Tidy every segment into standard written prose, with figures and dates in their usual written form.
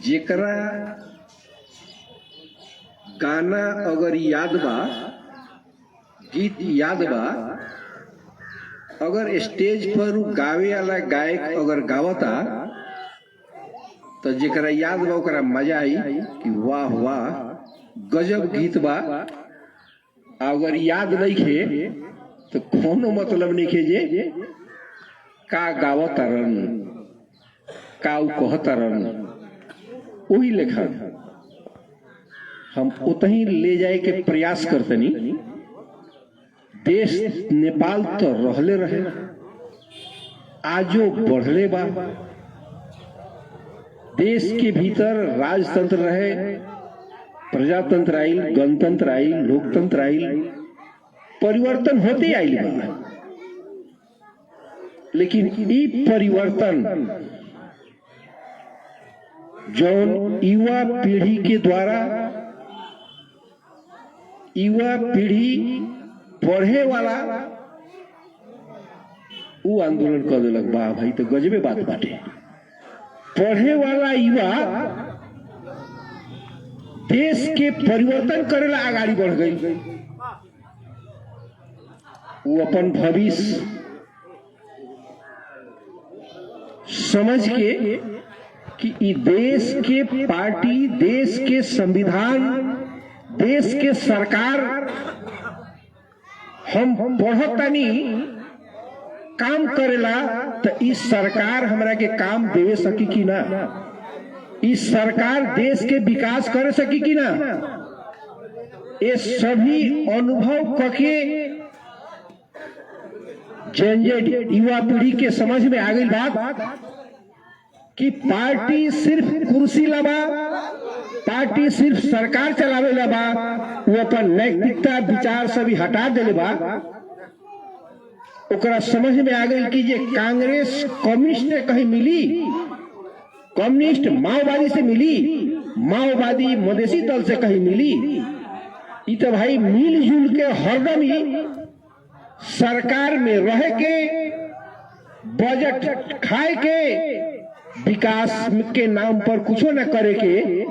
जेकरा गाना अगर याद बा, गीत याद बा, अगर स्टेज पर गावे वाला गायक अगर गावता तो जेकरा याद बा ओकरा मजा आई कि वाह वाह गजब गीत बा। अगर याद नहीं खे तो कोनो मतलब नहीं खे जे का गावतारन का कहतारन। वही लेखा हम उतही ले जाए के प्रयास करतनी। देश नेपाल तो रहले रहे, आजो बढ़ले बा। देश के भीतर राजतंत्र रहे, प्रजातंत्र आइल, गणतंत्र आइल, लोकतंत्र आइल, परिवर्तन होते आइल बा। लेकिन ई परिवर्तन जौन युवा पीढ़ी के द्वारा, युवा पीढ़ी पढ़े वाला वो आंदोलन कर दिलक। बा भाई तो गजबे बात बाटे। पढ़े वाला युवा देश के परिवर्तन करेला आगाड़ी बढ़ गई। वो अपन भविष्य समझ के कि ई देश के पार्टी, देश के संविधान, देश के सरकार हम पढ़तानी काम करेला तो इस सरकार हमरा के काम देवे सकी कि ना, इस सरकार देश के विकास करे सकी कि ना। ये सभी अनुभव करके जेनजेड युवा पीढ़ी के समझ में आ गई बात कि पार्टी सिर्फ कुर्सी लबा, पार्टी सिर्फ सरकार चलावे लबा, वो अपन नैतिकता विचार सभी हटा देले बा। ओकरा समझ में आ गई कि जे कांग्रेस कम्युनिस्ट से कहीं मिली, कम्युनिस्ट माओवादी से मिली, माओवादी मधेसी दल से कहीं मिली, ये तो भाई मिलजुल के हरदम ही सरकार में रह के बजट खाए के विकास के नाम पर कुछो न करे के,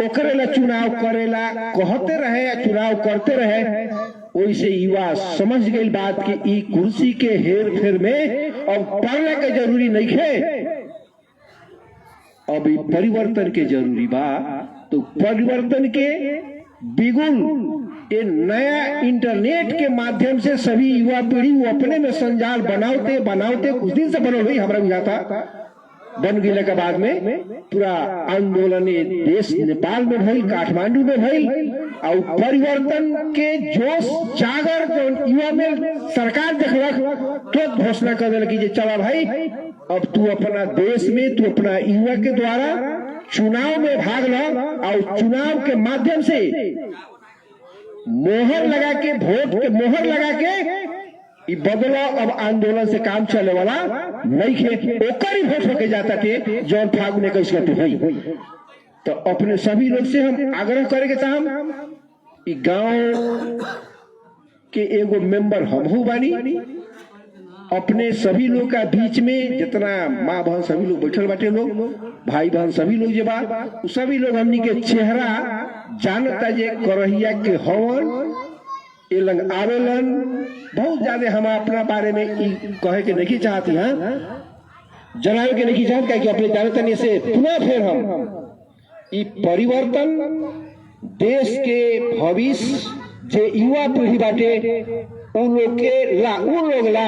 ओकरेला चुनाव करेला कहते रहे, चुनाव करते रहे। वैसे युवा समझ गई बात कि ई कुर्सी के हेर फेर में अब पढ़ने के जरूरी नहीं है, अब परिवर्तन के जरूरी बा। तो परिवर्तन के बिगुल ये नया इंटरनेट के माध्यम से सभी युवा पीढ़ी वो अपने में संजाल बनाते बनाते कुछ दिन से बनल हुई, हमारा बुझाता बन गए के बाद में पूरा आंदोलन देश नेपाल में भइल, काठमांडू में भइल, और परिवर्तन के जोश जागर जो युवा में सरकार देखलक तो घोषणा कर दिल कि चला भाई अब तू अपना देश में, तू अपना युवा के द्वारा चुनाव में भाग लो, और चुनाव के माध्यम से मोहर लगा के, वोट के मोहर लगा के बदला। अब आंदोलन से काम चले वाला नहीं खे, ओकर ही वोट होके जाता थे जौन फागुन 21 गते हुई। तो अपने सभी लोग से हम आग्रह करेंगे चाहम, गांव के एगो मेंबर हमहू बानी, अपने सभी लोग का बीच में जितना माँ बहन सभी लोग बैठल बाटे, लोग भाई बहन सभी लोग जे बा, सभी लोग हमनी के चेहरा जानता जे करहिया के हवन ये लंग आवेलन। बहुत ज्यादा हम अपना बारे में कहे के नहीं चाहती हैं, जनावे के नहीं चाहते कि अपने जानते नहीं से पुनः फिर हम ये परिवर्तन देश के भविष्य जे युवा पीढ़ी बाटे उन लोग ला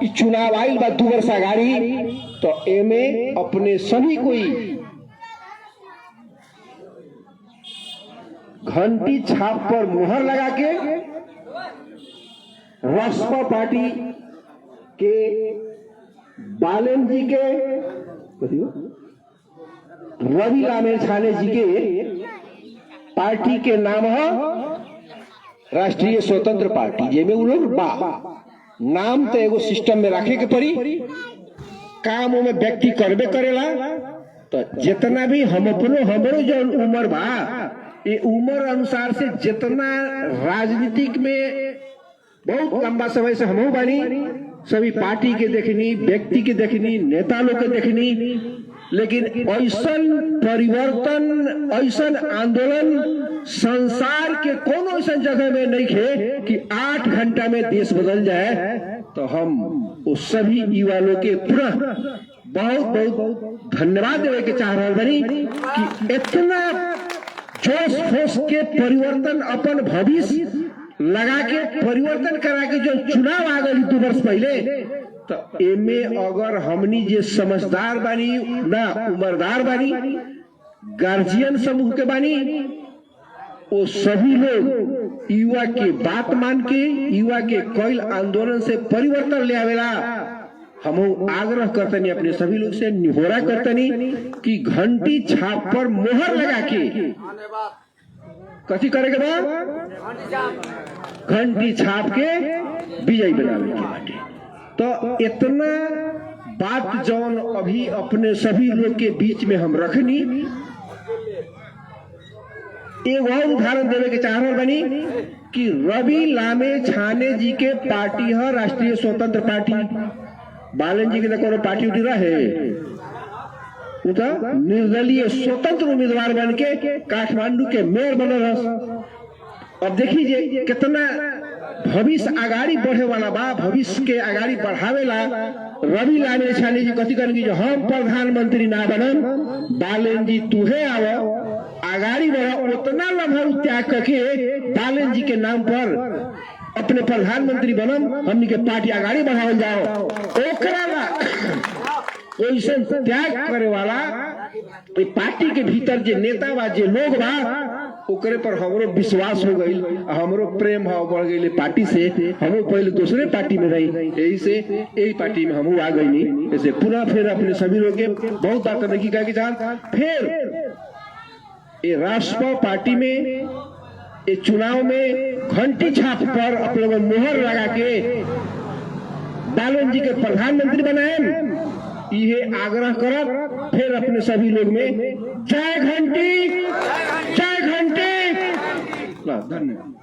चुनाव आइल बा 2 वर्ष आगाड़ी। तो एमे अपने सभी कोई घंटी छाप पर मुहर लगा के राष्ट्रीय पार्टी के बालन जी के, रवि लामेर छाने जी के पार्टी के नाम है राष्ट्रीय स्वतंत्र पार्टी, जेमे उ लोग बा नाम तो एगो सिस्टम में रखे के पड़ी, काम में व्यक्ति करबे करेला। तो जितना भी हम अपनो हमरो जो उम्र बा, ये उम्र अनुसार से जितना राजनीतिक में बहुत लंबा समय से हम बानी, सभी पार्टी के देखनी, व्यक्ति के देखनी, नेता लोग के देखनी, लेकिन ऐसन परिवर्तन, ऐसन आंदोलन संसार के कोनो ऐसा जगह में नहीं खे कि 8 घंटा में देश बदल जाए। तो हम उस सभी युवा लोग के पुनः बहुत बहुत धन्यवाद देवे के चाह रहा बनी कि इतना जोश फोश के परिवर्तन, अपन भविष्य लगा के परिवर्तन करा के जो चुनाव आ गई 2 वर्ष पहले, तो एमे अगर हमनी जे समझदार बानी ना उम्रदार बानी, गार्जियन समूह के बानी, वो सभी लोग युवा के बात मान के, युवा के कोयल आंदोलन से परिवर्तन ले आवेला। हम आग्रह करतनी, अपने सभी लोग से निहोरा करतनी कि घंटी छाप पर मोहर लगा के कथी करे के बाद घंटी छाप के विजयी बनावे के बाटे। तो इतना बात जौन अभी अपने सभी लोग के बीच में हम रखनी, एक और उदाहरण देवे के चाह रहा बनी कि रवि लामे छाने जी के पार्टी है राष्ट्रीय स्वतंत्र पार्टी। बालन जी के कोनो पार्टी उठी रहे, वो तो निर्दलीय स्वतंत्र उम्मीदवार बन के काठमांडू के मेयर बनल है। अब देखिए कितना भविष्य आगाड़ी बढ़े वाला बा, भविष्य के आगाड़ी बढ़ावेला रवि लामे छाने जी कथी करेंगे जो हम प्रधानमंत्री ना बनन, बालन जी तुहे आओ आगाड़ी बढ़ा, उतना लम्हा त्याग करके बालन जी के नाम पर अपने प्रधानमंत्री बनम, हमनी के पार्टी आगाड़ी बढ़ावल जाओ। ओकरा वैसे त्याग करे वाला पार्टी के भीतर जे नेता बा, जे लोग बा, ओकरे पर हमरो विश्वास हो गई, हमरो प्रेम भाव बढ़ गई पार्टी से। हम पहले दूसरे पार्टी में रही, यही से यही पार्टी में हम आ गई। ऐसे पुनः फिर अपने सभी लोग के बहुत बात नहीं कहा कि फिर ये राष्ट्रपा पार्टी में ये चुनाव में घंटी छाप पर अपने लोग मोहर लगा के बालन जी के प्रधानमंत्री बनाए, ये आग्रह कर फिर अपने सभी लोग में जय घंटी, जय घंटी। धन्यवाद।